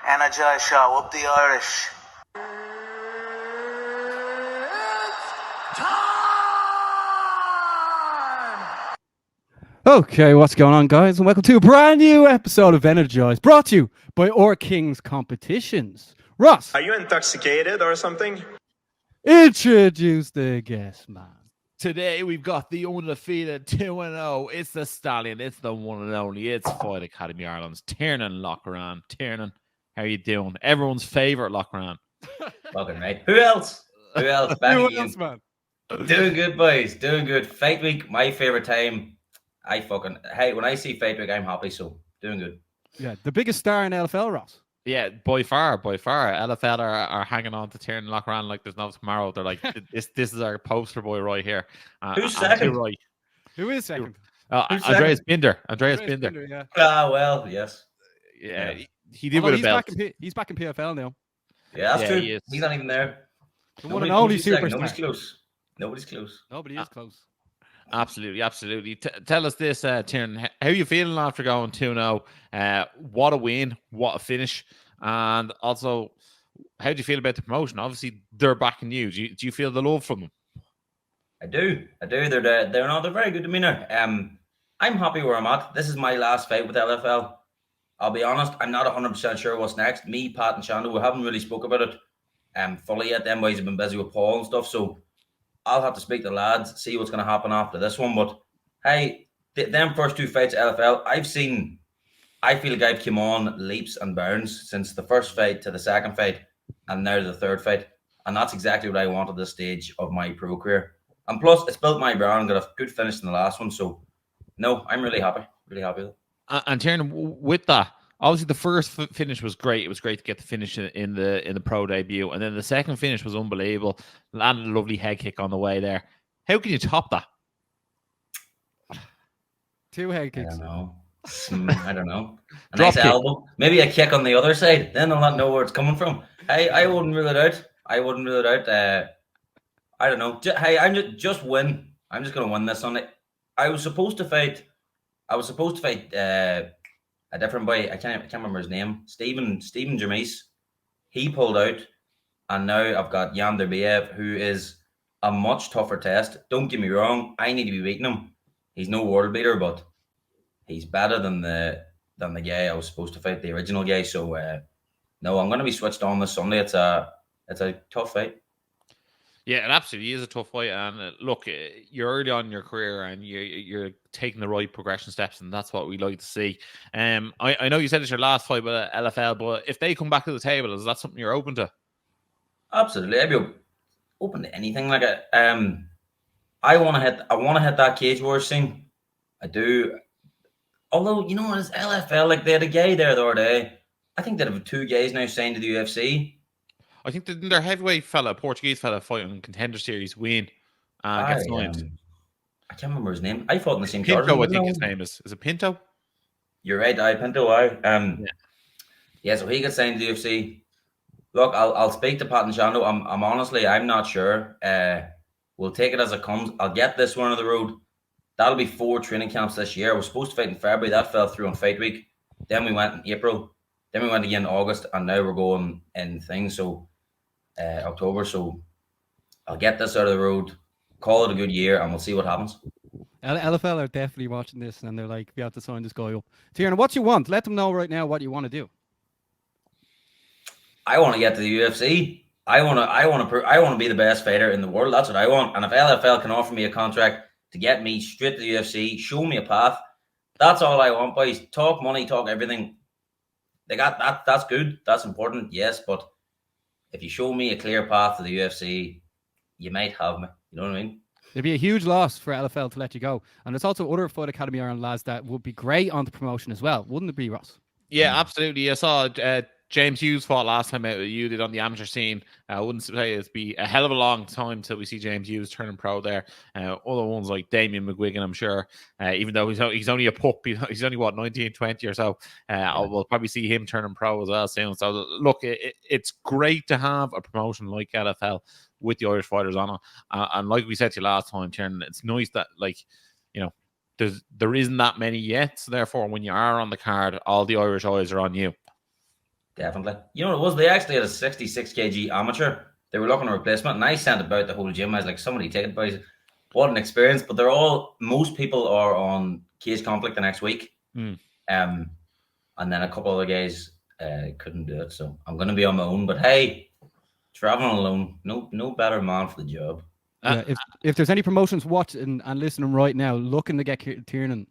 Energized Show, up the Irish. Okay, what's going on, guys? And welcome to a brand new episode of Energized, brought to you by Our Kings Competitions. Ross, are you intoxicated or something? Introduce the guest, man. Today we've got the undefeated 2-0. It's the Stallion. It's the one and only. It's FAI Academy Ireland's Tiarnan Loughran. Tiarnan, how are you doing? Everyone's favourite Loughran. Welcome, mate. Who else? Back Who again. else, man? Doing good, boys. Doing good. Fight week, my favourite time. When I see fight week, I'm happy. So doing good. Yeah, the biggest star in LFL, Ross. Yeah, by far. LFL are hanging on to Tiarnan Loughran like there's no tomorrow. They're like, this is our poster boy right here. Who's second? Right. Who is second? Andreas Binder. Andreas Binder. Yeah. Ah, well, yes. Yeah, he did with a belt. He's back in PFL now. Yeah, that's true. He is. He's not even there. The one and only superstar. Nobody's close. Nobody is close. Absolutely. Tell us this, Tiarnan. How are you feeling after going 2-0? What a win, what a finish. And also, how do you feel about the promotion? Obviously, they're backing you. Do you feel the love from them? I do. They're very good demeanour. I'm happy where I'm at. This is my last fight with LFL. I'll be honest, I'm not 100% sure what's next. Me, Pat, and Shanda, we haven't really spoke about it fully yet. Them boys have been busy with Paul and stuff, so I'll have to speak to the lads, see what's going to happen after this one. But hey, them first two fights at LFL, I feel like I've come on leaps and bounds since the first fight to the second fight and now to the third fight. And that's exactly what I want at this stage of my pro career. And plus, it's built my brand, got a good finish in the last one. So, no, I'm really happy. Really happy with it. And Tiarnan, with that, obviously the first finish was great. It was great to get the finish in the pro debut. And then the second finish was unbelievable. Landed a lovely head kick on the way there. How can you top that? 2 head kicks. I don't know. A nice elbow. Maybe a kick on the other side. Then I'll not know where it's coming from. I wouldn't rule it out. I don't know. I'm just win. I'm just going to win this Sunday. I was supposed to fight a different boy. I can't remember his name. Stephen Jamise. He pulled out. And now I've got Jan Derbiev, who is a much tougher test. Don't get me wrong. I need to be beating him. He's no world beater, but he's better than the guy I was supposed to fight, the original guy. So no, I'm going to be switched on this Sunday. It's a tough fight. Yeah, it absolutely is a tough fight. And look, you're early on in your career and you're taking the right progression steps, and that's what we like to see. I know you said it's your last fight with LFL, but if they come back to the table, is that something you're open to? Absolutely, I'd be open to anything like it. I want to hit that Cage Wars thing. I do. Although, you know what, it's LFL, like they had a guy there the other day. I think they have 2 guys now signed to the UFC. I think their heavyweight fella, Portuguese fella, fighting in Contender Series, win and gets signed. I can't remember his name. I fought in the same Pinto, card. I think his name is. Is it Pinto? You're right, Pinto. Yeah, so he gets signed to the UFC. Look, I'll speak to Pat and Shando. I'm honestly, I'm not sure. We'll take it as it comes. I'll get this one on the road. That'll be 4 training camps this year. We're supposed to fight in February. That fell through on fight week. Then we went in April. Then we went again in August. And now we're going in things. So October. So I'll get this out of the road. Call it a good year. And we'll see what happens. LFL are definitely watching this. And they're like, we have to sign this guy up. Tiarnan, what you want? Let them know right now what you want to do. I want to get to the UFC. I want to be the best fighter in the world. That's what I want. And if LFL can offer me a contract to get me straight to the UFC, show me a path, that's all I want, boys. Talk money, talk everything. They got that. That's good. That's important. Yes, but if you show me a clear path to the UFC, you might have me. You know what I mean? It'd be a huge loss for LFL to let you go. And there's also other FAI Academy Ireland lads that would be great on the promotion as well. Wouldn't it be, Ross? Yeah, absolutely. I saw James Hughes fought last time out. You did on the amateur scene. I wouldn't say it'd be a hell of a long time till we see James Hughes turning pro there. Other ones like Damien McGuigan, I'm sure, even though he's only a pup, he's only, 19, 20 or so. We'll probably see him turning pro as well soon. So, look, it's great to have a promotion like LFL with the Irish fighters on it. And like we said to you last time, Tiarnan, it's nice that, like, you know, there isn't that many yet. So therefore, when you are on the card, all the Irish eyes are on you. Definitely. You know what it was? They actually had a 66 kg amateur. They were looking at a replacement, and I sent about the whole gym. I was like, somebody take it, boys. What an experience. But most people are on cage conflict the next week. And then a couple other guys couldn't do it. So I'm going to be on my own. But hey, traveling alone, no better man for the job. Yeah, if there's any promotions watching and listening right now, looking to get Tiarnan,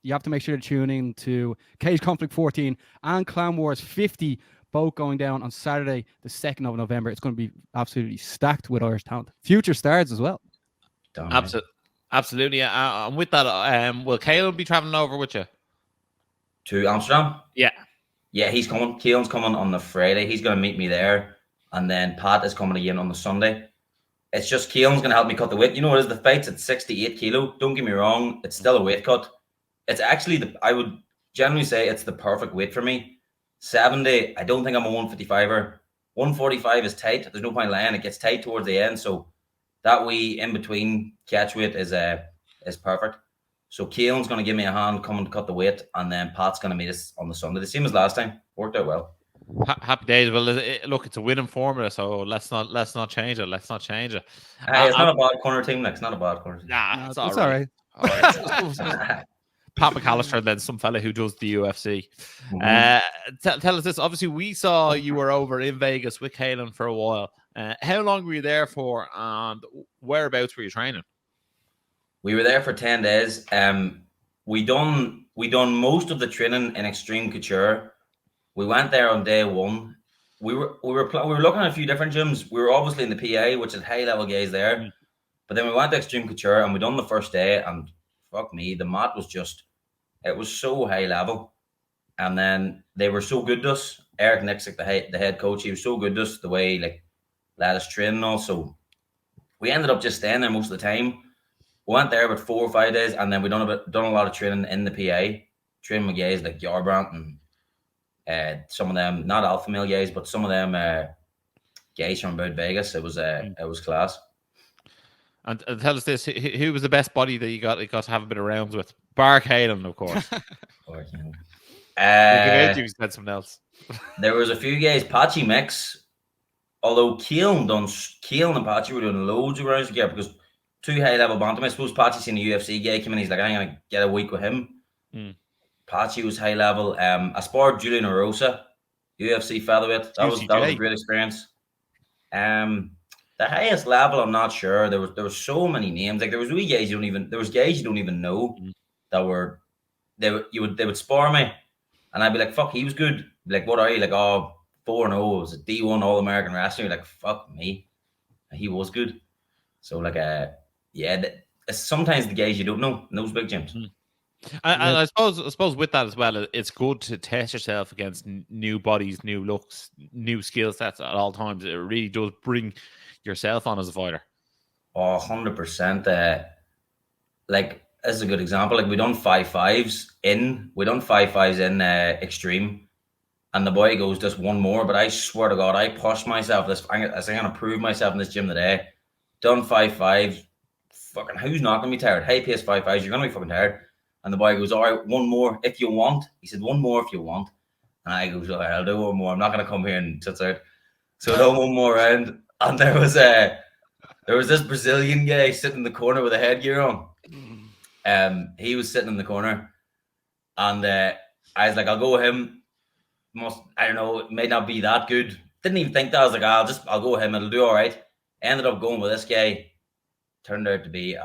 you have to make sure to tune in to Cage Conflict 14 and Clan Wars 50, both going down on Saturday, the 2nd of November. It's going to be absolutely stacked with Irish talent. Future stars as well. Absolutely. And with that, will Caleb be traveling over with you? To Amsterdam? Yeah. Yeah, he's coming. Keelan's coming on the Friday. He's going to meet me there. And then Pat is coming again on the Sunday. It's just Keelan's going to help me cut the weight. You know what it is? The fight's at 68 kilo. Don't get me wrong. It's still a weight cut. It's actually, I would generally say it's the perfect weight for me. 70, I don't think I'm a 155er. 145 is tight. There's no point lying. It gets tight towards the end. So that wee in between catch weight is perfect. So Keelan's going to give me a hand coming to cut the weight. And then Pat's going to meet us on the Sunday. The same as last time. Worked out well. Happy days. Well, look, it's a winning formula, so let's not change it. Let's not change it. It's not a bad corner team. It's not a bad corner team. Nah, it's all right. All right. Pat McAllister, and then some fella who does the UFC. Tell us this. Obviously, we saw you were over in Vegas with Kaelan for a while. How long were you there for, and whereabouts were you training? We were there for 10 days. We done most of the training in Extreme Couture. We went there on day one. We were looking at a few different gyms. We were obviously in the PA, which is high level guys there. But then we went to Extreme Couture and we done the first day, and fuck me, the mat was it was so high level. And then they were so good to us. Eric Nixick, the head coach, he was so good to us, the way like let us train and all. So we ended up just staying there most of the time. We went there about 4 or 5 days, and then we done a lot of training in the PA, training with guys like Yarbrandt and some of them, not alpha male guys, but some of them guys from about Vegas. It was class. And tell us this: who was the best buddy that you got to have a bit of rounds with? Bar Kaelan, of course. You said something else. There was a few guys. Patchy Mix, although Keelan and Patchy were doing loads of rounds together because two high level bantam. I suppose Patchy seen a UFC guy come in. He's like, I'm gonna get a week with him. Patchy was high level. I sparred Julian Orosa, UFC featherweight. That was a great experience. The highest level, I'm not sure. There was so many names. Like there was guys you don't even know that they would spar me, and I'd be like, fuck, he was good. Like, what are you? Like, 4-0, it was a D1 All American wrestler. Like, fuck me, he was good. So like, sometimes the guys you don't know in those big gyms. And I suppose with that as well, it's good to test yourself against new bodies, new looks, new skill sets at all times. It really does bring yourself on as a fighter. 100%. Like, this is a good example. Like, we done 5-5s in Extreme, and the boy goes, just one more. But I swear to God, I pushed myself. I'm going to prove myself in this gym today. Done 5-5s. Fucking, who's not going to be tired? High pace 5-5s, you're going to be fucking tired. And the boy goes, all right, one more if you want. He said, one more if you want. And I goes, all right, I'll do one more. I'm not going to come here and sit out. So I done one more round. And there was this Brazilian guy sitting in the corner with a headgear on. He was sitting in the corner. And I was like, I'll go with him. I don't know, it may not be that good. Didn't even think that. I was like, I'll go with him. It'll do all right. Ended up going with this guy. Turned out to be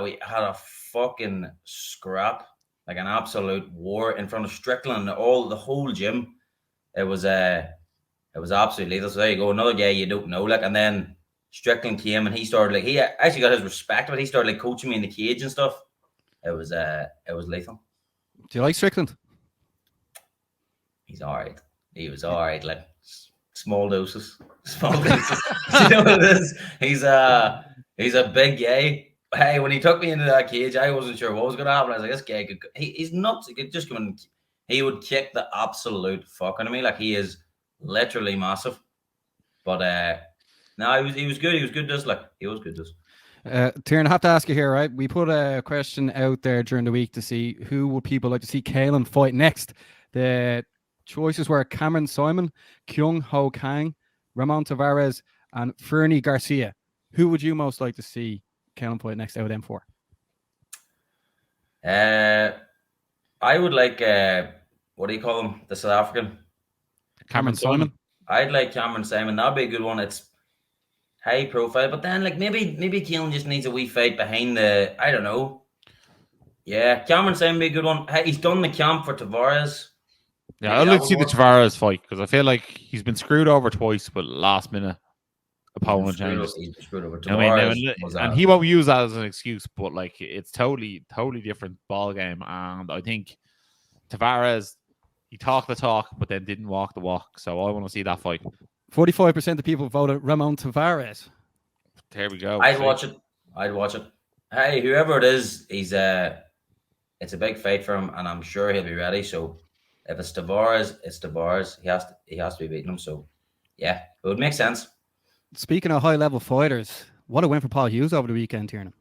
we had a fucking scrap, like an absolute war in front of Strickland, the whole gym. It was absolutely lethal. So there you go, another guy you don't know, like. And then Strickland came and he started, like, he actually got his respect, but he started like coaching me in the cage and stuff. It was lethal. Do you like Strickland? He's all right. He was all right, like small doses. You know what it is? He's a big guy. Hey, when he took me into that cage, I wasn't sure what was going to happen. I was like, this guy he's nuts. He could just come in. He would kick the absolute fuck out of me. Like, he is literally massive. But no, he was good. He was good to us. Like, he was good to us. Tiarnan, I have to ask you here, right? We put a question out there during the week to see who would people like to see Kalen fight next. The choices were Cameron Simon, Kyung Ho Kang, Ramon Tavares, and Fernie Garcia. Who would you most like to see Kalen fight next out of them four? I would like what do you call him? The South African Cameron Simon. I'd like Cameron Simon. That'd be a good one. It's high profile, but then like maybe Keelan just needs a wee fight behind the. I don't know. Yeah, Cameron Simon be a good one. He's done the camp for Tavares. Yeah, I'd like to see the Tavares fight because I feel like he's been screwed over twice with last minute opponent changes. He's been screwed over. Tavares and he won't use that as an excuse, but like it's totally different ball game. And I think Tavares, he talked the talk, but then didn't walk the walk. So I want to see that fight. 45% of people voted Ramon Tavares. There we go. I'd watch it. Hey, whoever it is, it's a big fight for him, and I'm sure he'll be ready. So if it's Tavares, it's Tavares. He has to be beating him. So yeah, it would make sense. Speaking of high level fighters, what a win for Paul Hughes over the weekend, Tiarnan.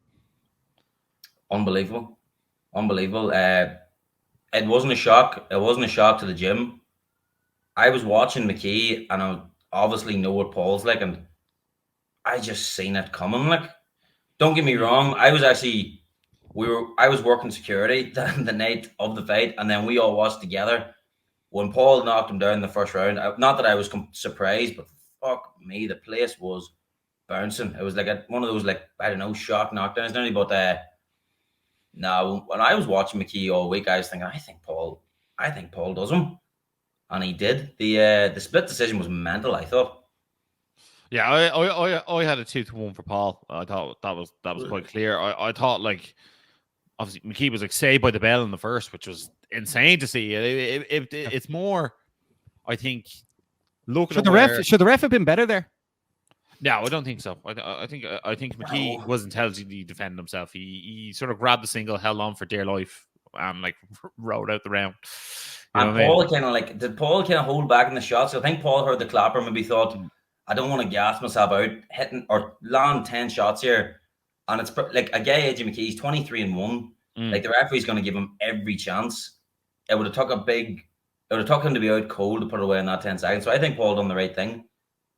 Unbelievable. It wasn't a shock. It wasn't a shock to the gym. I was watching McKee, and I obviously know what Paul's like, and I just seen it coming. Like, don't get me wrong, I was working security the night of the fight, and then we all watched together when Paul knocked him down in the first round. Not that I was surprised, but fuck me, the place was bouncing. It was like one of those, like, I don't know, shock knockdowns, nearly. But now when I was watching McKee all week, I was thinking, I think Paul does him, and he did. The split decision was mental, I thought. Yeah, I had a 2-1 for Paul. I thought that was quite clear. I thought, like, obviously McKee was like saved by the bell in the first, which was insane to see. It's more, I think. Should the ref have been better there? No, I don't think so. I think McKee was intelligently defending himself. He sort of grabbed the single, held on for dear life, and like rode out the round. And Paul did Paul kind of hold back in the shots? I think Paul heard the clapper, maybe thought, I don't want to gas myself out hitting or land 10 shots here. And it's like a guy, AJ McKee, he's 23-1. Like, the referee's going to give him every chance. It would have took him to be out cold to put it away in that 10 seconds. So I think Paul done the right thing.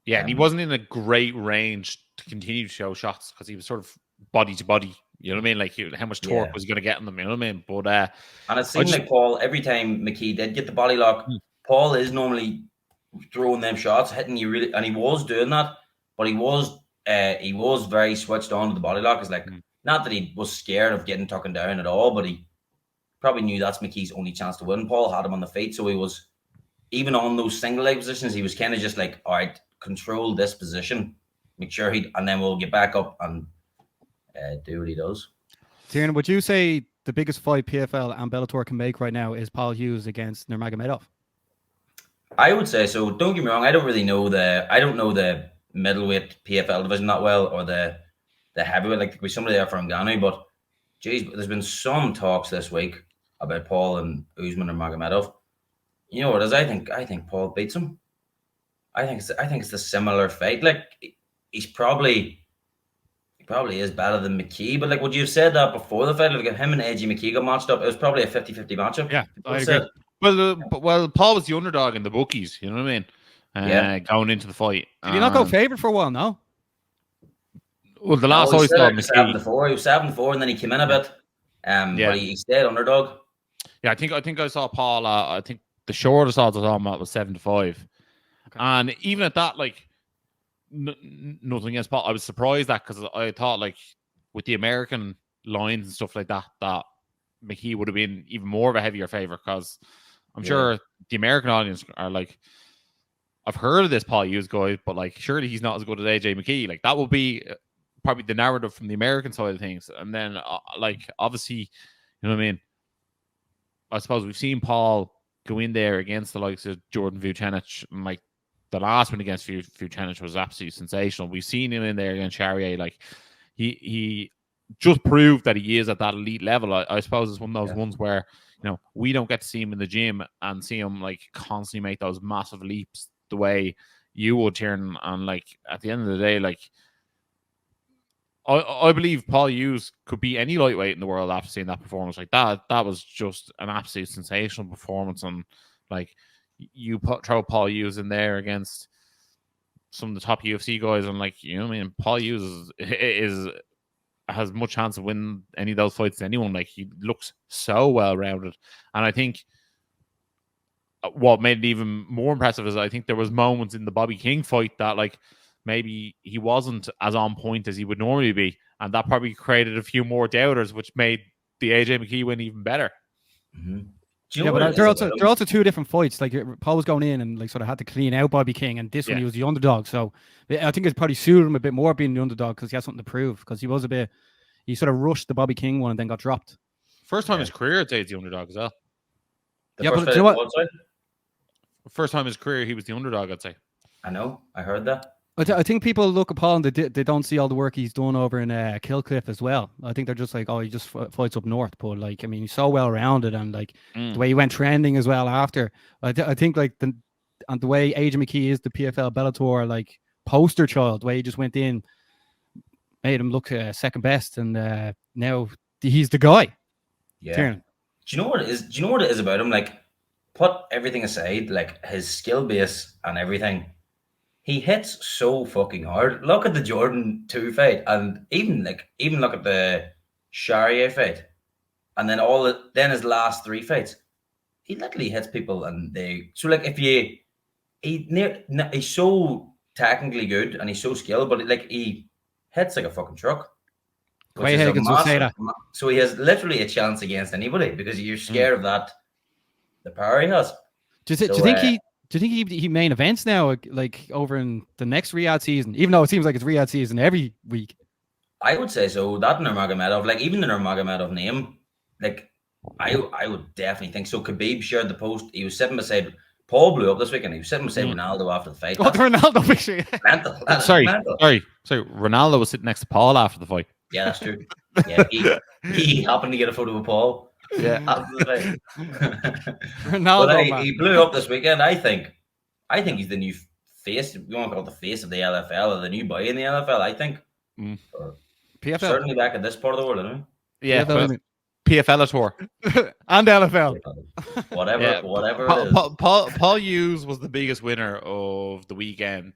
Yeah, and he wasn't in a great range to continue to show shots because he was sort of body to body. You know what I mean? Like, how much torque was he going to get in them? You know what I mean? But and it seemed like Paul, every time McKee did get the body lock, Paul is normally throwing them shots, hitting you really, and he was doing that. But he was very switched on to the body lock. It's like, not that he was scared of getting taken down at all, but he probably knew that's McKee's only chance to win. Paul had him on the feet, so he was, even on those single leg positions, he was kind of just like, all right, control this position, make sure and then we'll get back up and do what he does. Tiarnan, would you say the biggest fight PFL and Bellator can make right now is Paul Hughes against Nurmagomedov? I would say so. Don't get me wrong, I don't know the middleweight PFL division that well, or the heavyweight, like there could be somebody there from Ngannou, but geez, there's been some talks this week about Paul and Usman or Magomedov. You know what it is? I think Paul beats him. I think it's a similar fight. Like, he probably is better than McKee, but like, would you have said that before the fight? Like, if him and AJ McKee got matched up, it was probably a 50-50 matchup. Yeah, I agree. Well, Paul was the underdog in the bookies. You know what I mean? Going into the fight. Did he not go favourite for a while? No. Well, the last I saw, he was 7-4, and then he came in a bit. But he stayed underdog. Yeah, I think I saw Paul. I think the shortest odds I saw him at was 7-5, and even at that, like, nothing against Paul. I was surprised that, because I thought, like, with the American lines and stuff like that, that McKee would have been even more of a heavier favourite, because I'm sure the American audience are like, I've heard of this Paul Hughes guy, but like, surely he's not as good as AJ McKee. Like, that would be probably the narrative from the American side of things. And then, like, obviously, you know what I mean? I suppose we've seen Paul go in there against the likes of Jordan Vucenic, and like the last one against Vucenic was absolutely sensational. We've seen him in there against Charrier. Like, he just proved that he is at that elite level. I suppose it's one of those ones where, you know, we don't get to see him in the gym and see him like constantly make those massive leaps the way you would, Tiarnan. And like, at the end of the day, like, I believe Paul Hughes could be any lightweight in the world after seeing that performance. Like that was just an absolute sensational performance. And like throw Paul Hughes in there against some of the top UFC guys, and like I mean, Paul Hughes has much chance of winning any of those fights to anyone. Like he looks so well rounded, and I think what made it even more impressive is I think there was moments in the Bobby King fight that like maybe he wasn't as on point as he would normally be, and that probably created a few more doubters, which made the AJ McKee win even better. Mm-hmm. But they're also two different fights. Like Paul was going in and like sort of had to clean out Bobby King, and this one he was the underdog. So I think it probably suited him a bit more being the underdog because he has something to prove. Because he sort of rushed the Bobby King one and then got dropped. First time in his career, I'd say he's the underdog as well. But you know what? First time in his career, he was the underdog, I'd say. I know. I heard that. I think people look at Paul and they don't see all the work he's done over in Killcliff as well. I think they're just like, oh, he just fights up north. But like, I mean, he's so well rounded, and like the way he went trending as well after. I think like the way AJ McKee is the PFL Bellator like poster child, the way he just went in, made him look second best, and now he's the guy. Yeah. Tiarnan. Do you know what it is? Do you know what it is about him? Like, put everything aside, like his skill base and everything. He hits so fucking hard. Look at the Jordan 2 fight, and even look at the Sharia fight, and then his last 3 fights. He literally hits people, and he's so technically good and he's so skilled, but like he hits like a fucking truck. Quay Higgins will say that. So he has literally a chance against anybody because you're scared of that. The power he has. Do you think he main events now, like over in the next Riyadh season? Even though it seems like it's Riyadh season every week. I would say so. That Nurmagomedov, like even the Nurmagomedov name, like I would definitely think so. Khabib shared the post. He was sitting beside Paul blew up this weekend. He was sitting beside Ronaldo after the fight. Oh, the Ronaldo picture. Mental. Sorry. Mental. Sorry. Ronaldo was sitting next to Paul after the fight. Yeah, that's true. Yeah, he happened to get a photo of Paul. Yeah. Ronaldo, he blew up this weekend. I think he's the new face. We want to call it the face of the LFL or the new boy in the LFL. I think. PFL. Certainly back in this part of the world, isn't it? Yeah. PFL tour and LFL. Whatever it is. Paul Hughes was the biggest winner of the weekend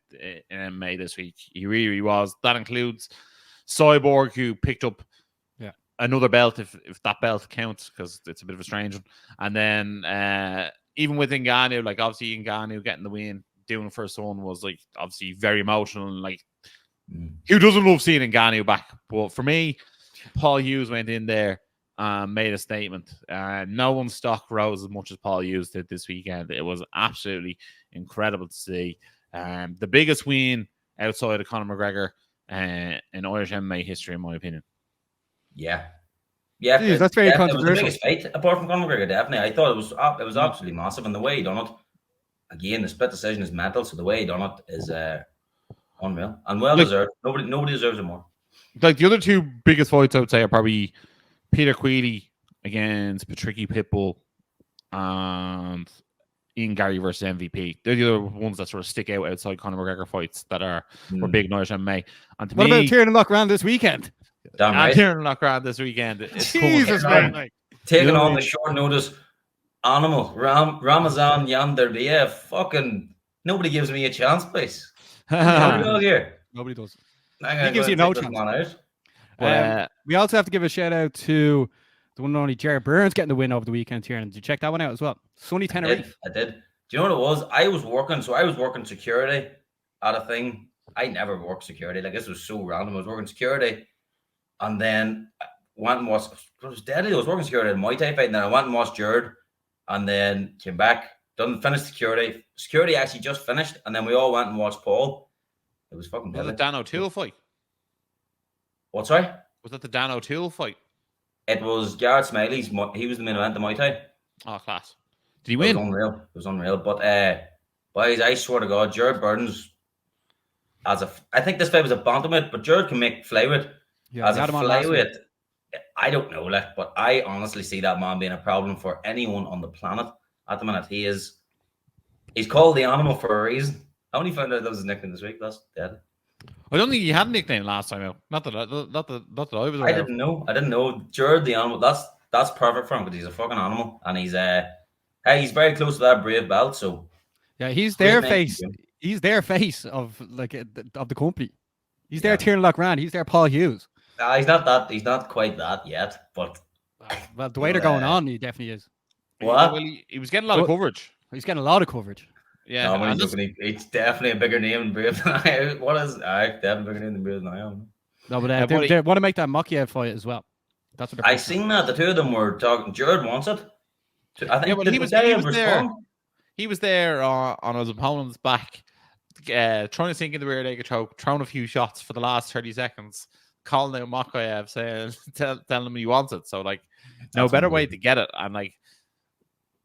in May this week. He really was. That includes Cyborg, who picked up another belt, if that belt counts, because it's a bit of a strange one. And then even with Ngannou, like obviously Ngannou getting the win, doing it for his son was like obviously very emotional, and like who doesn't love seeing Ngannou back? But for me, Paul Hughes went in there and made a statement. No one's stock rose as much as Paul Hughes did this weekend. It was absolutely incredible to see. The biggest win outside of Conor McGregor in Irish MMA history, in my opinion. Yeah. Jeez, that's very controversial. It was the biggest fight apart from Conor McGregor. Definitely, I thought it was absolutely massive, and the way he done it. Again, the split decision is mental, so the way he done it is unreal and well deserved. Nobody deserves it more. Like the other two biggest fights, I would say, are probably Peter Queally against Patricky Pitbull and Ian Gary versus MVP. They're the other ones that sort of stick out outside Conor McGregor fights that were big in Irish MMA. And what about Tiarnan Loughran this weekend? Damn right. Tiarnan Loughran this weekend. Jesus, man. Taking on the short notice animal, Ramazan Yanderbiyev. Fucking nobody gives me a chance, please. Nobody does. He gives you no chance. We also have to give a shout out to the one and only Jared Burns getting the win over the weekend here. And did you check that one out as well? Sunny Tenerife. I did. Do you know what it was? I was working security at a thing. I never worked security. Like, this was so random. I was working security, and then went and watched. It was deadly. I was working security at a Muay Thai fight, and then I went and watched Jared, and then came back, finished security. Security actually just finished, and then we all went and watched Paul. It was fucking deadly. Was it Dan O'Toole fight? What, sorry? Was that the Dan O'Toole fight? It was Garrett Smiley's. He was the main event, the Muay Thai. Oh, class. Did he win? It was unreal. But boys, I swear to God, Jared Burns, I think this fight was a bantamweight, but Jared can make flyweight. Yeah, as a flyweight, I don't know, but I honestly see that man being a problem for anyone on the planet at the minute. He's called the animal for a reason. I only found out that was his nickname this week. That's dead. I don't think he had a nickname last time out. Not that I was aware I of. didn't know. I didn't know. Jared the animal. That's perfect for him because he's a fucking animal, and he's very close to that brave belt. So Yeah, he's great their name to face. him. He's their face of of the company. He's Yeah. their Tiarnan Loughran. He's their Paul Hughes. He's not that. He's not quite that yet. But Well, the way they're going on, he definitely is. what? Well, he was getting a lot of coverage. He's getting a lot of coverage. Yeah, No, but and he's looking. It's definitely a bigger name than Brave than I am. What is? Definitely a bigger name than Brave than I am. No, but they want to make that Makiev fight as well. That's what they're. I seen that the two of them were talking. Jared wants it. I think. Yeah, well, he was there. He was there on his opponent's back, trying to sink in the rear naked choke, throwing a few shots for the last 30 seconds, calling out Makiev, saying, telling him he wants it. So, like, no better way to get it. And, like,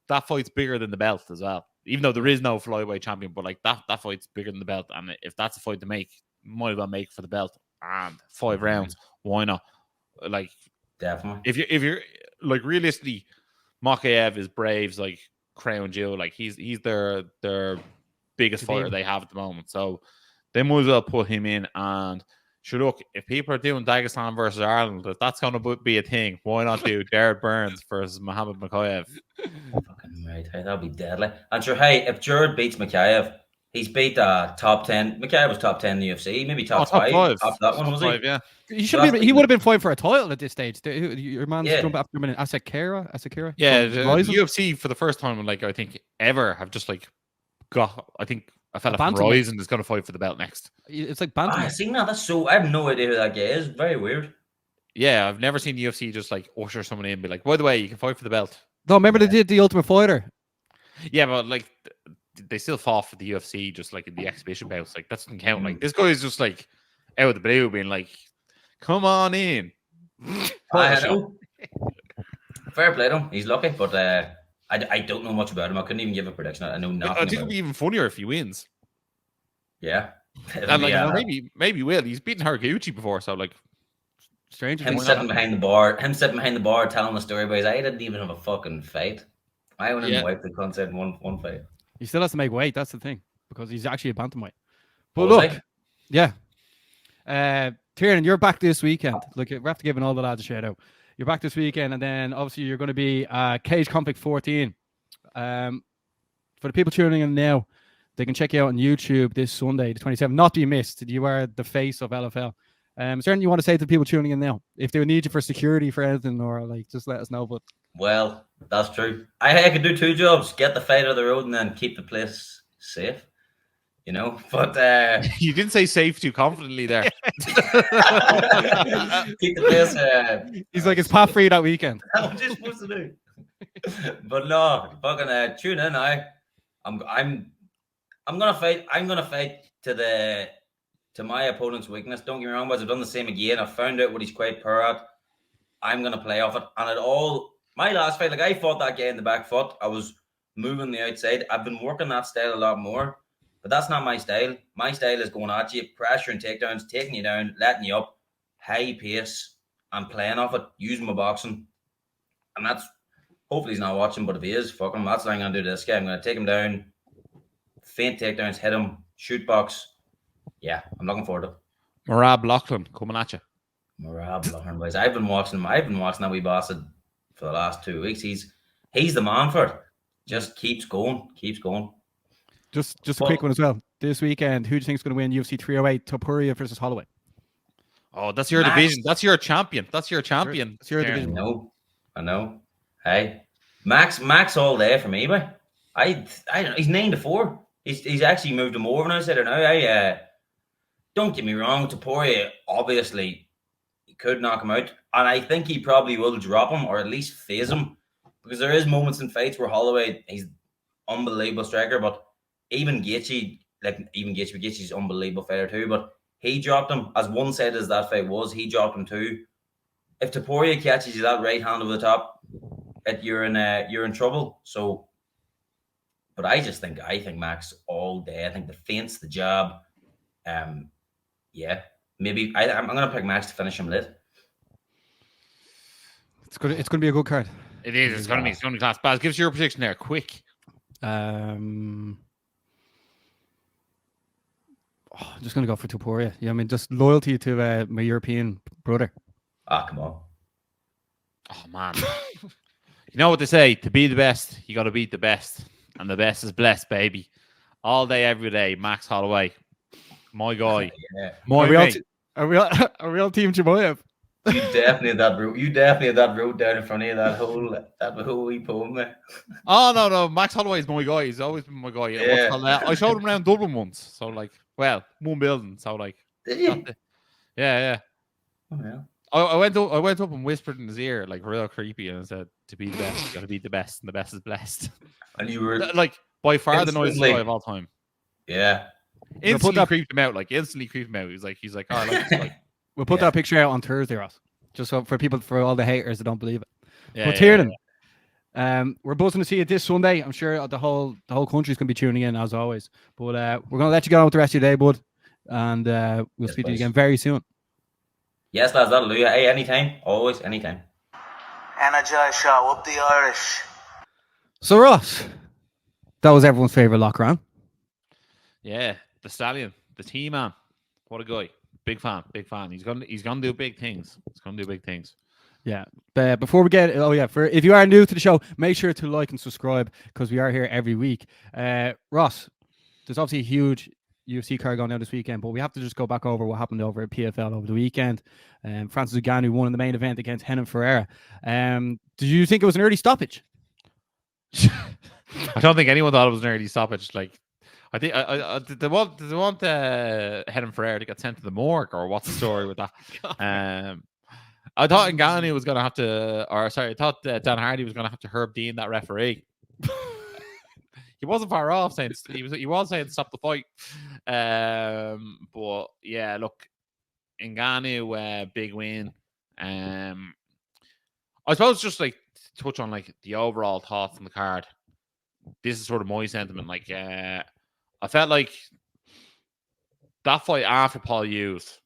that fight's bigger than the belt as well. Even though there is no flyweight champion, but, like, that fight's bigger than the belt. And if that's a fight to make, might as well make for the belt. And 5 rounds, why not? Like, definitely. If you're like, realistically, Makiev is Brave's like crown jewel. Like, he's their biggest fighter they have at the moment. So they might as well put him in. And sure, look, if people are doing Dagestan versus Ireland, if that's going to be a thing, why not do Jared Burns versus Mohammed Makiev? Fucking right, hey, that'll be deadly. And sure, hey, if Jared beats Makiev, he's beat top 10. Makiev was top 10 in the UFC, maybe top 5. After that one, was he? Yeah. He would have been fighting for a title at this stage. Your man's jumping after a minute. Asakura. Yeah, the UFC for the first time, like, I think ever, have just like got. I think a fella from Ryzen is going to fight for the belt next. It's like bantamweight. I've seen that. That's so. I have no idea who that guy is. Very weird. Yeah, I've never seen the UFC just like usher someone in and be like, by the way, you can fight for the belt. No, remember they did the Ultimate Fighter. Yeah, but like they still fought for the UFC just like in the exhibition bouts. Like, that doesn't count. Like, this guy is just like out of the blue being like, come on in. I know. Fair play to him. He's lucky, but I don't know much about him. I couldn't even give a prediction. I know nothing. I think it'd be even funnier if he wins. Yeah. And like, maybe will. He's beaten Haraguchi before, so like, strange. Him sitting behind the bar, telling the story about his, I didn't even have a fucking fight. I went and wiped the concert in one fight. He still has to make weight. That's the thing, because he's actually a bantamweight. But look, yeah. Tiarnan, you're back this weekend. Look, we have to give all the lads a shout out. You're back this weekend, and then obviously you're going to be Cage Conflict 14. For the people tuning in now, they can check you out on YouTube this Sunday, the 27th. Not to be missed. You are the face of LFL. Is there anything you want to say to the people tuning in now? If they need you for security for anything, or like, just let us know. But well, that's true. I could do 2 jobs: get the fight out of the road and then keep the place safe. You know, but you didn't say safe too confidently there. Keep the place. He's like, it's Pat free that weekend. What you supposed to do? But no, fucking tune in. I'm gonna fight. I'm gonna fight to my opponent's weakness. Don't get me wrong, boys. I've done the same again. I've found out what he's quite poor at. I'm gonna play off it, and my last fight, like, I fought that guy in the back foot. I was moving the outside. I've been working that style a lot more. But that's not my style. My style is going at you, pressure and takedowns, taking you down, letting you up, high pace, and playing off it, using my boxing. And that's, hopefully he's not watching, but if he is, fuck him. That's what I'm going to do to this guy. I'm going to take him down, feint takedowns, hit him, shoot box. Yeah, I'm looking forward to it. Marab Loughlin coming at you. Marab Loughlin, boys. I've been watching him. I've been watching that wee bastard for the last 2 weeks. He's the man for it. Just keeps going. Just a quick one as well. This weekend, who do you think is going to win UFC 308? Topuria versus Holloway. Oh, that's your division. That's your champion. That's your champion. It's your division. I know. Hey, Max all day for me, boy. I don't know. He's 9-4. He's actually moved him over now. Said it now. Don't get me wrong. Topuria, obviously, he could knock him out, and I think he probably will drop him or at least phase him, because there is moments in fights where Holloway, he's unbelievable striker, but even Gaethje's unbelievable fighter too, but he dropped him, as one-sided as that fight was, he dropped him too. If Topuria catches you that right hand over the top, you're in trouble. So, but I think Max all day. I think the feints, the jab, maybe I'm gonna pick Max to finish him lit. It's gonna be a good card. It is. It's gonna be class. Baz, give us your prediction there, quick. Oh, I'm just going to go for Topuria. Yeah, I mean, just loyalty to my European brother. Ah, come on. Oh man. You know what they say, to be the best, you got to beat the best. And the best is blessed, baby. All day, every day, Max Holloway. My guy. Yeah. My mate. A real team Chiboyev. You definitely had that route. You definitely had that route down in front of you. That whole wee poem there. Oh, no. Max Holloway is my guy. He's always been my guy. Yeah. I showed him around Dublin once. So, like, well, one building. So, like, Did you? yeah. Oh, yeah. I went up and whispered in his ear, like, real creepy, and I said, to be the best, you got to beat the best, and the best is blessed. And you were Like, by far the noisiest instantly- guy of all time. Yeah. Instantly creeped him out. He's like, oh, I like this guy. We'll put that picture out on Thursday, Ross. Just so for all the haters that don't believe it. Yeah, But Tiarnan, we're buzzing to see you this Sunday. I'm sure the whole country's gonna be tuning in as always. But we're gonna let you get on with the rest of your day, bud, and we'll speak to you again very soon. Yes, lads, that'll do you. Hey, anytime, always, anytime. Energized Show, up the Irish. So Ross, that was everyone's favorite Loughran. Yeah, the stallion, the T-man. What a guy. Big fan. He's gonna do big things. Yeah. But before we get, if you are new to the show, make sure to like and subscribe because we are here every week. Ross, there's obviously a huge UFC card going down this weekend, but we have to just go back over what happened over at PFL over the weekend. Francis Ngannou won in the main event against Renan Ferreira. Did you think it was an early stoppage? I don't think anyone thought it was an early stoppage. Like, I think did they want Renan Ferreira to get sent to the morgue, or what's the story with that? I thought Ngannou was going to have to, I thought Dan Hardy was going to have to Herb Dean that referee. He wasn't far off saying he was saying stop the fight. But yeah, look, Ngannou, big win. I suppose just like to touch on like the overall thoughts on the card. This is sort of my sentiment. Like, I felt like that fight after Paul Hughes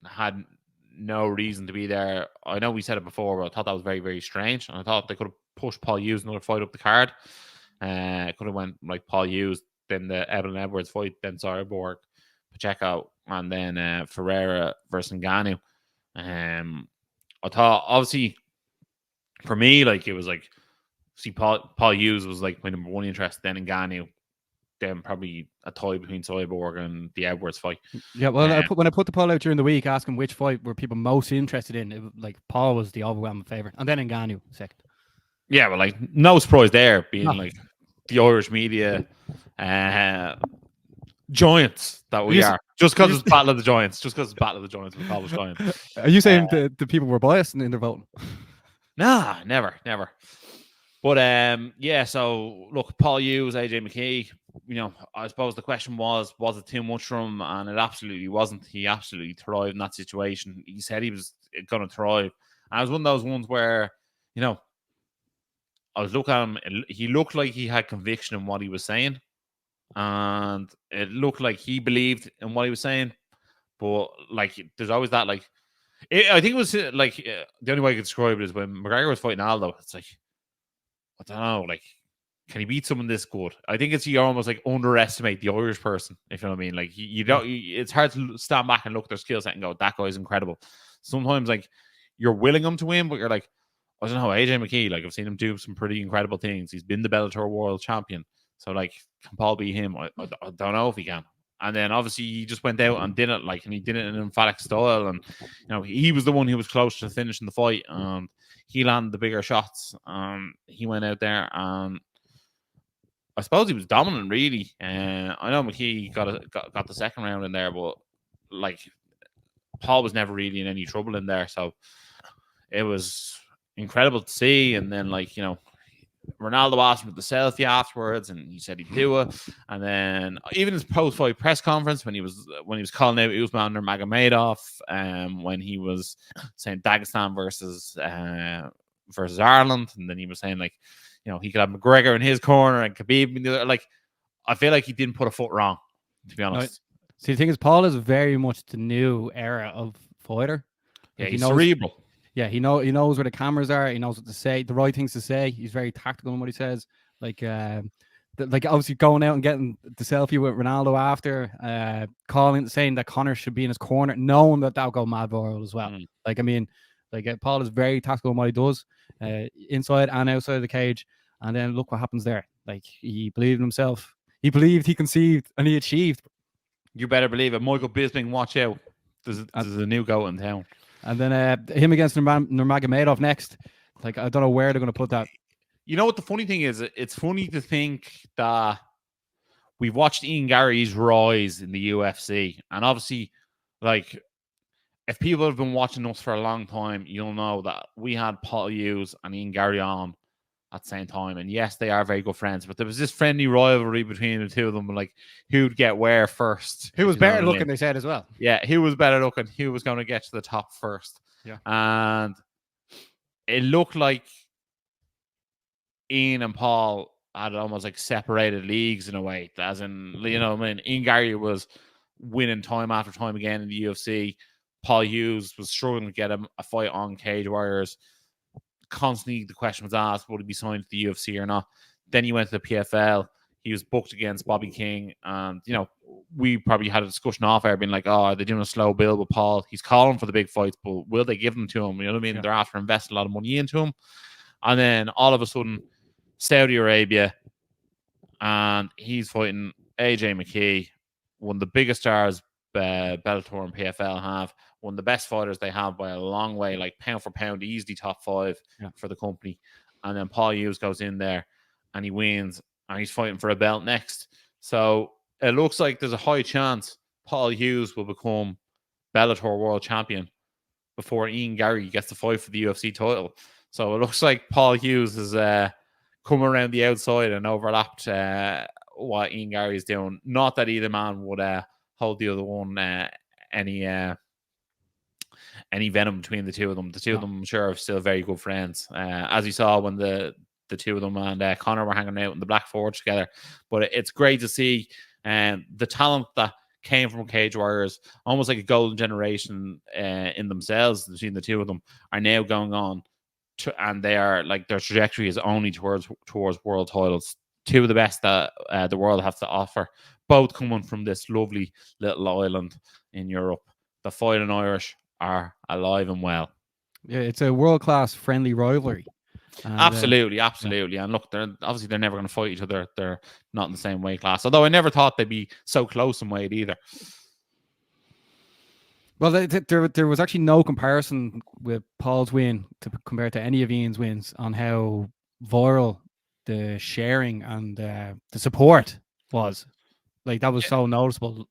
had no reason to be there. I know we said it before, but I thought that was very, very strange. And I thought they could have pushed Paul Hughes another fight up the card. Could have went like Paul Hughes, then the Evelyn Edwards fight, then Cyborg, Pacheco, and then Ferreira versus Ngannou. I thought, obviously, for me, like, it was like, see, Paul Hughes was like my number one interest, then Ngannou, then probably a tie between Cyborg and the Edwards fight. Yeah, well, when I put the poll out during the week asking which fight were people most interested in, like Paul was the overwhelming favorite, and then Ngannou second. Yeah, well, like, no surprise there, being like the Irish media giants that we are. Just because it's Battle of the Giants. We call it Giants. Are you saying the people were biased in their voting? Nah, never. But yeah, so look, Paul Hughes, AJ McKee, you know, I suppose the question was it too much for him? And it absolutely wasn't. He absolutely thrived in that situation. He said he was going to thrive. And it was one of those ones where, you know, I was looking at him, he looked like he had conviction in what he was saying. And it looked like he believed in what he was saying. But, like, there's always that, like, I think it was, like, the only way I could describe it is when McGregor was fighting Aldo, it's like, I don't know, like, can he beat someone this good? I think it's you almost like underestimate the Irish person, if you know what I mean. Like, you don't, it's hard to stand back and look at their skill set and go, that guy's incredible. Sometimes, like, you're willing him to win, but you're like, I don't know, AJ McKee, like, I've seen him do some pretty incredible things. He's been the Bellator world champion. So, like, can Paul beat him? I don't know if he can. And then, obviously, he just went out and did it, like, and he did it in an emphatic style. And, you know, he was the one who was close to finishing the fight. And he landed the bigger shots. He went out there and I suppose he was dominant, really. I know McKee got the second round in there, but, like, Paul was never really in any trouble in there. So it was incredible to see. And then, like, you know, Ronaldo asked him for the selfie afterwards, and he said he'd do it. And then even his post-fight press conference, when he was calling out Usman Nurmagomedov, when he was saying Dagestan versus Ireland, and then he was saying, like, you know, he could have McGregor in his corner and Khabib in the other. Like, I feel like he didn't put a foot wrong, to be honest. See, the thing is, Paul is very much the new era of fighter. Yeah, Like, he's cerebral. Yeah, he knows where the cameras are. He knows what to say, the right things to say. He's very tactical in what he says. Like, like obviously going out and getting the selfie with Ronaldo after, saying that Connor should be in his corner, knowing that that'll go mad viral as well. Like, I mean, like Paul is very tactical in what he does, inside and outside of the cage. And then look what happens there. Like, he believed in himself. He believed, he conceived, and he achieved. You better believe it. Michael Bisping, watch out. There's a new goat in town. And then him against Nurmagomedov next. Like, I don't know where they're going to put that. You know what the funny thing is? It's funny to think that we've watched Ian Gary's rise in the UFC. And obviously, like, if people have been watching us for a long time, you'll know that we had Paul Hughes and Ian Gary on at the same time. And yes, they are very good friends, but there was this friendly rivalry between the two of them, like who'd get where first. Who was better looking, they said as well. Yeah, who was better looking, who was going to get to the top first. Yeah. And it looked like Ian and Paul had almost like separated leagues in a way. As in, you know, I mean, Ian Gary was winning time after time again in the UFC. Paul Hughes was struggling to get him a fight on Cage Warriors. Constantly the question was asked, would he be signed to the UFC or not? Then he went to the PFL. He was booked against Bobby King. And, you know, we probably had a discussion off air being like, oh, are they doing a slow build with Paul? He's calling for the big fights, but will they give them to him? You know what I mean? Yeah. They're after investing a lot of money into him. And then all of a sudden, Saudi Arabia, and he's fighting AJ McKee, one of the biggest stars Bellator and PFL have, one of the best fighters they have by a long way, like pound for pound, easily top 5 for the company. And then Paul Hughes goes in there and he wins, and he's fighting for a belt next. So it looks like there's a high chance Paul Hughes will become Bellator world champion before Ian Gary gets the fight for the UFC title. So it looks like Paul Hughes has come around the outside and overlapped what Ian Gary is doing. Not that either man would hold the other one any venom between the two of them. The two of them, I'm sure, are still very good friends. As you saw when the two of them and Connor were hanging out in the Black Forge together. But it's great to see the talent that came from Cage Warriors, almost like a golden generation in themselves between the two of them, are now going on and they are like, their trajectory is only towards world titles. Two of the best that the world has to offer, both coming from this lovely little island in Europe. The Fighting Irish are alive and well. Yeah, it's a world-class friendly rivalry. And, absolutely. Yeah. And look, they're never going to fight each other. They're not in the same weight class. Although I never thought they'd be so close in weight either. Well, there was actually no comparison with Paul's win compared to any of Ian's wins on how viral the sharing and the support was. Like, that was so noticeable.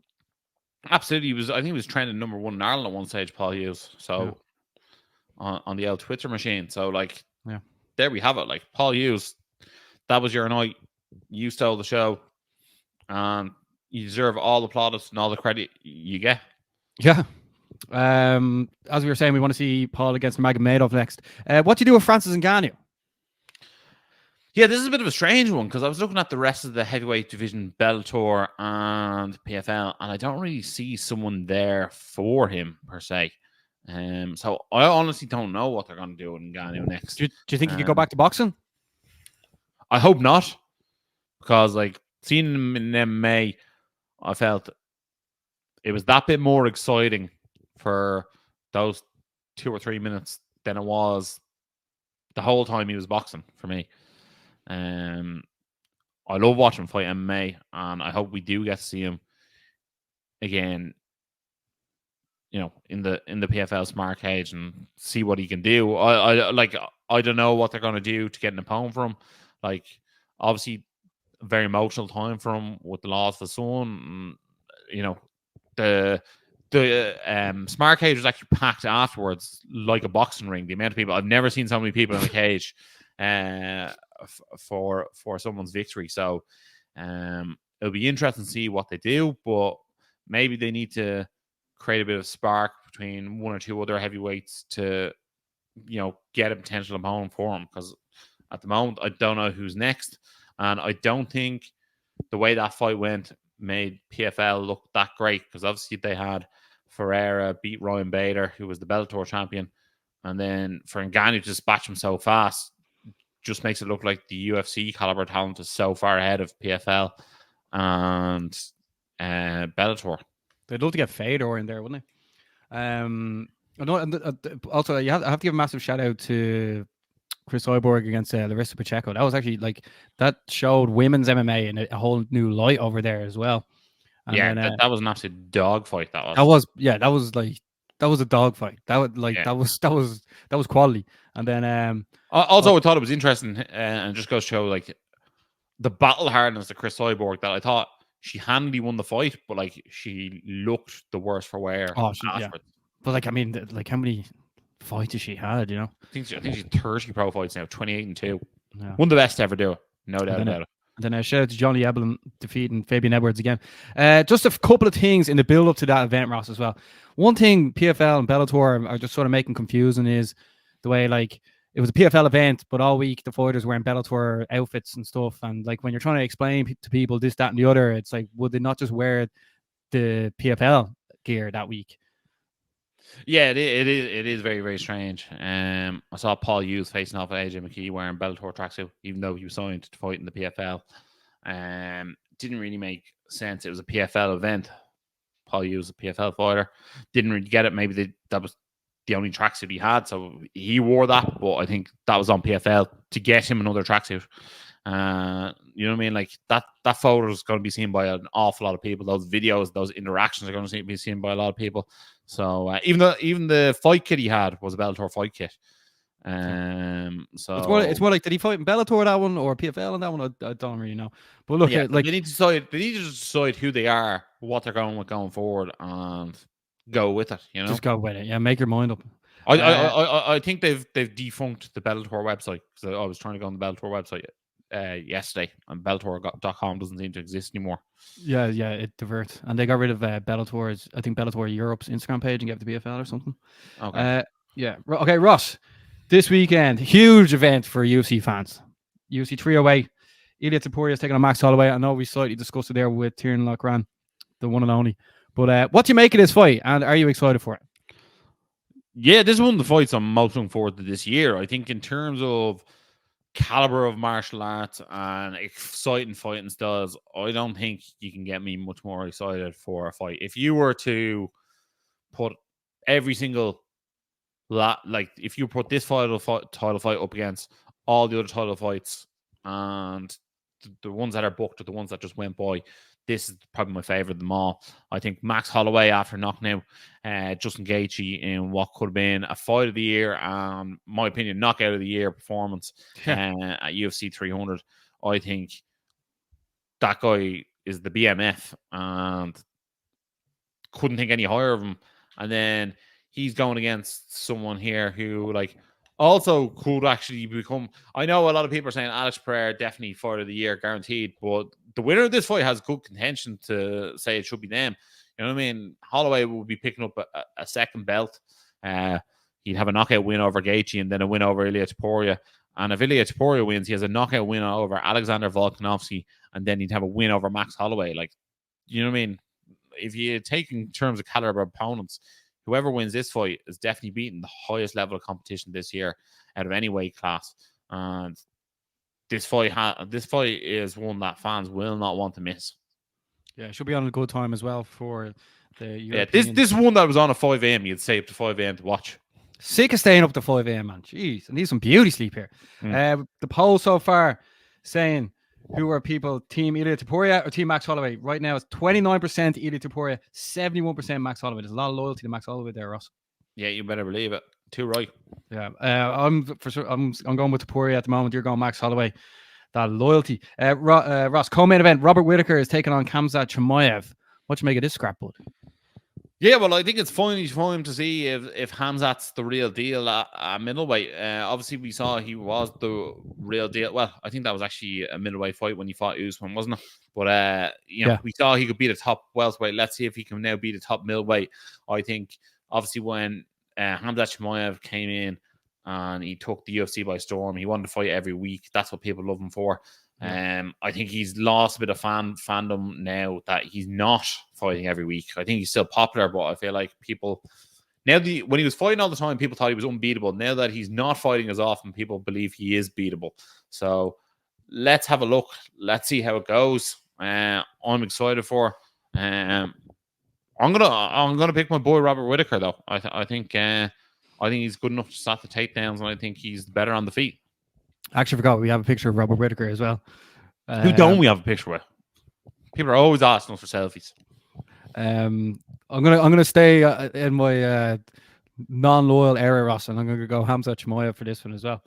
Absolutely. I think he was trending number 1 in Ireland at one stage, Paul Hughes. So on the old Twitter machine. So like, there we have it. Like, Paul Hughes, that was your night. You stole the show, and you deserve all the plaudits and all the credit you get. Yeah. As we were saying, we want to see Paul against Magomedov next. What do you do with Francis Ngannou? Yeah, this is a bit of a strange one because I was looking at the rest of the heavyweight division, Bellator and PFL, and I don't really see someone there for him per se. So I honestly don't know what they're going to do with Ngannou next. Do you think he could go back to boxing? I hope not, because like, seeing him in MMA, I felt it was that bit more exciting for those 2 or 3 minutes than it was the whole time he was boxing for me. I love watching him fight MMA, and I hope we do get to see him again, you know, in the PFL smart cage and see what he can do. I don't know what they're going to do to get an opponent for him. Like, obviously, a very emotional time for him with the loss of his son. And, you know, the smart cage was actually packed afterwards like a boxing ring. The amount of people, I've never seen so many people in the cage for someone's victory. So it'll be interesting to see what they do, but maybe they need to create a bit of spark between 1 or 2 other heavyweights to, you know, get a potential opponent for him, because at the moment I don't know who's next, and I don't think the way that fight went made PFL look that great, because obviously they had Ferreira beat Ryan Bader, who was the Bellator champion, and then for Ngannou to dispatch him so fast just makes it look like the UFC caliber talent is so far ahead of PFL and Bellator. They'd love to get Fedor in there, wouldn't they? Also, I have to give a massive shout out to Chris Cyborg against Larissa Pacheco. That was actually that showed women's MMA in a whole new light over there as well. And then, that was an absolute dogfight. That was a dogfight. That was quality. And then also I thought it was interesting and just goes to show like the battle hardness of Chris Cyborg that I thought she handily won the fight, but like she looked the worse for wear. Yeah. But how many fights has she had? I think she's 30 pro fights now, 28-2. Yeah. One of the best to ever do it, no doubt about it. And then shout out to Johnny Eblin defeating Fabian Edwards again. Just a couple of things in the build up to that event, Ross, as well. One thing PFL and Bellator are just sort of making confusing is the way it was a PFL event, but all week the fighters wearing Bellator outfits and stuff. And when you're trying to explain to people this, that, and the other, it's like, would they not just wear the PFL gear that week? Yeah, it is very, very strange. I saw Paul Hughes facing off AJ McKee wearing Bellator tracksuit, even though he was signed to fight in the PFL. Didn't really make sense. It was a PFL event. Paul Hughes, a PFL fighter, didn't really get it. Maybe that was the only tracksuit he had, so he wore that. But I think that was on PFL to get him another tracksuit. You know what I mean? Like that photo is going to be seen by an awful lot of people. Those videos, those interactions are going to be seen by a lot of people. So even the fight kit he had was a Bellator fight kit. So it's more like, did he fight in Bellator that one or PFL on that one? I don't really know. But look, they need to decide who they are, what they're going with going forward, and go with it. Just go with it. Yeah, make your mind up. I think they've defunct the Bellator website because I was trying to go on the Bellator website yesterday, and Bellator.com doesn't seem to exist anymore. Yeah, it diverts, and they got rid of Bellator's. I think Bellator Europe's Instagram page and gave it to BFL or something. Okay. Okay, Ross. This weekend, huge event for UFC fans. UFC 308. Ilia Topuria is taking on Max Holloway. I know we slightly discussed it there with Tiarnan Loughran, the one and only. But what do you make of this fight, and are you excited for it? Yeah, this is one of the fights I'm most looking forward to this year. I think in terms of caliber of martial arts and exciting fighting styles, I don't think you can get me much more excited for a fight. If you were to put every single if you put this title fight up against all the other title fights and the ones that are booked or the ones that just went by, this is probably my favorite of them all. I think Max Holloway, after knocking out Justin Gaethje in what could have been a fight of the year and, my opinion, knockout of the year performance at UFC 300, I think that guy is the BMF and couldn't think any higher of him. And then he's going against someone here who also could actually become. I know a lot of people are saying Alex Pereira definitely fight of the year guaranteed, but the winner of this fight has good contention to say it should be them. You know what I mean? Holloway will be picking up a second belt. He'd have a knockout win over Gaethje and then a win over Ilia Topuria. And if Ilia Topuria wins, he has a knockout win over Alexander Volkanovski, and then he'd have a win over Max Holloway. You know what I mean? If you take in terms of caliber opponents, whoever wins this fight is definitely beating the highest level of competition this year out of any weight class. And this fight is one that fans will not want to miss. Yeah, it should be on a good time as well for the European. Yeah, this one that was on at 5 a.m. You'd stay up to 5 a.m. to watch. Sick of staying up to 5 a.m. man. Jeez, I need some beauty sleep here. The poll so far saying who are people, Team Ilia Topuria or Team Max Holloway? Right now it's 29% Ilia Topuria, 71% Max Holloway. There's a lot of loyalty to Max Holloway there, Ross. Yeah, you better believe it. Too right. Yeah, I'm going with Topuria at the moment. You're going Max Holloway. That loyalty. Ross, co-main event. Robert Whittaker is taking on Khamzat Chimaev. What you make of this scrap, bud? Yeah, well, I think it's fine for him to see if Khamzat's the real deal at middleweight. Obviously, we saw he was the real deal. Well, I think that was actually a middleweight fight when he fought Usman, wasn't it? But we saw he could beat a top welterweight. Let's see if he can now beat a top middleweight. I think obviously when Khamzat Chimaev came in and he took the UFC by storm, he wanted to fight every week. That's what people love him for. I think he's lost a bit of fandom now that he's not fighting every week. I think he's still popular, but I feel like people Now, when he was fighting all the time, people thought he was unbeatable. Now that he's not fighting as often, people believe he is beatable. So let's have a look. Let's see how it goes. I'm excited for. I'm gonna pick my boy Robert Whittaker though. I think he's good enough to stop the takedowns, and I think he's better on the feet. I actually forgot we have a picture of Robert Whittaker as well. Who don't we have a picture with? People are always asking us for selfies. I'm gonna stay in my non-loyal area, Ross, and I'm gonna go Hamza Chimaev for this one as well.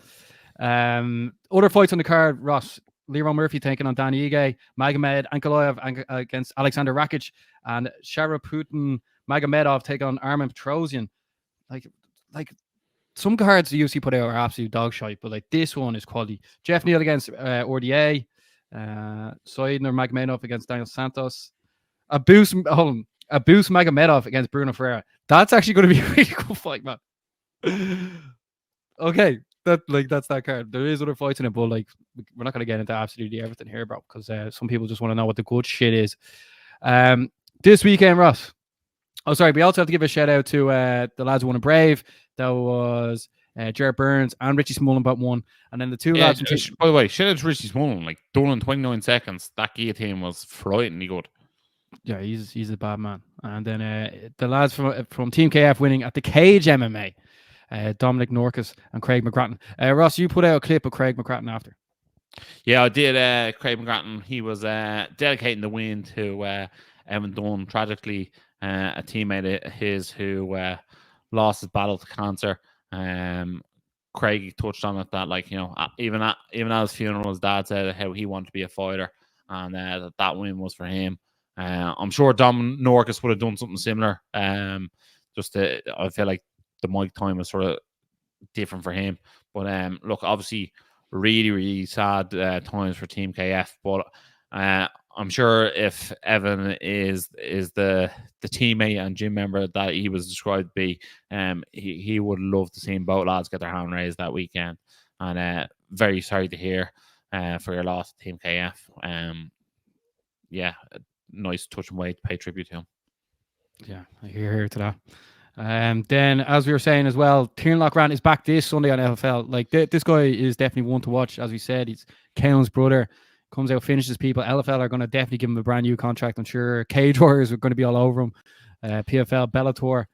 Other fights on the card, Ross. Leron Murphy taking on Danny Ige, Magomed Ankalaev against Alexander Rakic, and Sharaputin Magomedov taking on Armen Petrosyan. Like some cards the UFC put out are absolute dog shite, but like this one is quality. Jeff Neal against RDA, Soidner Magomedov against Daniel Santos, Abus Magomedov against Bruno Ferreira. That's actually going to be a really cool fight, man. Okay, that's that card. There is other fights in it, but like we're not going to get into absolutely everything here, bro, because some people just want to know what the good shit is. This weekend, Ross. Oh, sorry. We also have to give a shout out to the lads who won a Brave. That was Jared Burns and Richie Smullen about one, and then the two lads. By the way, shout out to Richie Smullen. Like done in 29 seconds. That guillotine was frighteningly good. Yeah, he's a bad man. And then the lads from Team KF winning at the Cage MMA. Dominic Norcus and Craig McGrattan. Ross, you put out a clip of Craig McGrattan after. Yeah, I did. Craig McGrattan, he was dedicating the win to Evan Dunn. Tragically, a teammate of his who lost his battle to cancer. Craig touched on it that, like, you know, even at his funeral, his dad said how he wanted to be a fighter, and that win was for him. I'm sure Dom Norcus would have done something similar. I feel like the mic time was sort of different for him. But look, obviously, really, really sad times for Team KF. But I'm sure if Evan is the teammate and gym member that he was described to be, he would love to see both lads get their hand raised that weekend. And very sorry to hear for your loss, Team KF. Yeah, nice touch and way to pay tribute to him. Yeah, I hear to that. Then, as we were saying as well, Tiarnan Loughran is back this Sunday on LFL. Like this guy is definitely one to watch. As we said, he's Kaelin's brother. Comes out, finishes people. LFL are going to definitely give him a brand new contract, I'm sure. Cage Warriors are going to be all over him. PFL, Bellator.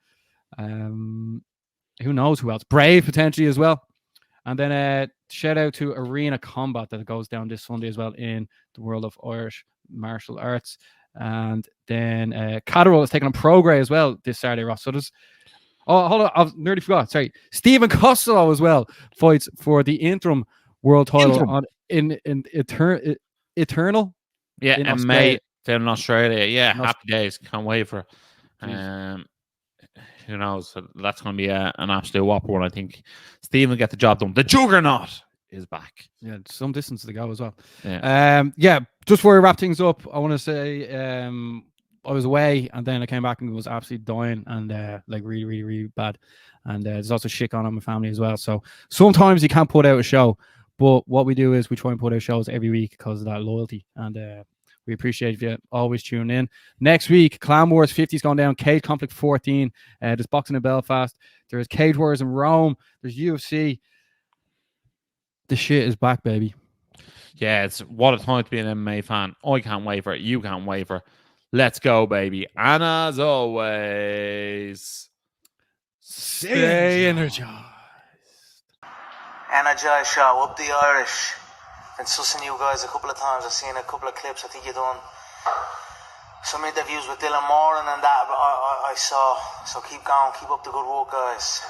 Who knows who else? Brave potentially as well. And then shout out to Arena Combat that goes down this Sunday as well in the world of Irish martial arts. And then Catterall is taking on Progray as well this Saturday, Ross. So there's... Oh, hold on. I nearly forgot. Sorry. Stephen Costello as well fights for the interim world title in Eternal. Yeah, in May down in Australia. Yeah, happy days. Can't wait for it. Who knows? That's going to be an absolute whopper one. I think Stephen will get the job done. The Juggernaut is back. Yeah, some distance to go as well. Yeah. Just before we wrap things up, I want to say I was away and then I came back and was absolutely dying and like really, really, really bad. And there's also shit on my family as well. So sometimes you can't put out a show, but what we do is we try and put out shows every week because of that loyalty. And we appreciate if you always tune in. Next week, Clan Wars 50 is going down. Cage Conflict 14. There's boxing in Belfast. There's Cage Wars in Rome. There's UFC. The shit is back, baby. Yeah, it's what a time to be an MMA fan. I can't wait for it. You can't wait for it. Let's go, baby. And as always, stay energized. Energized Show, up the Irish. Been sussing you guys a couple of times. I've seen a couple of clips. I think you've done some interviews with Dylan Moran and that I saw. So keep going. Keep up the good work, guys.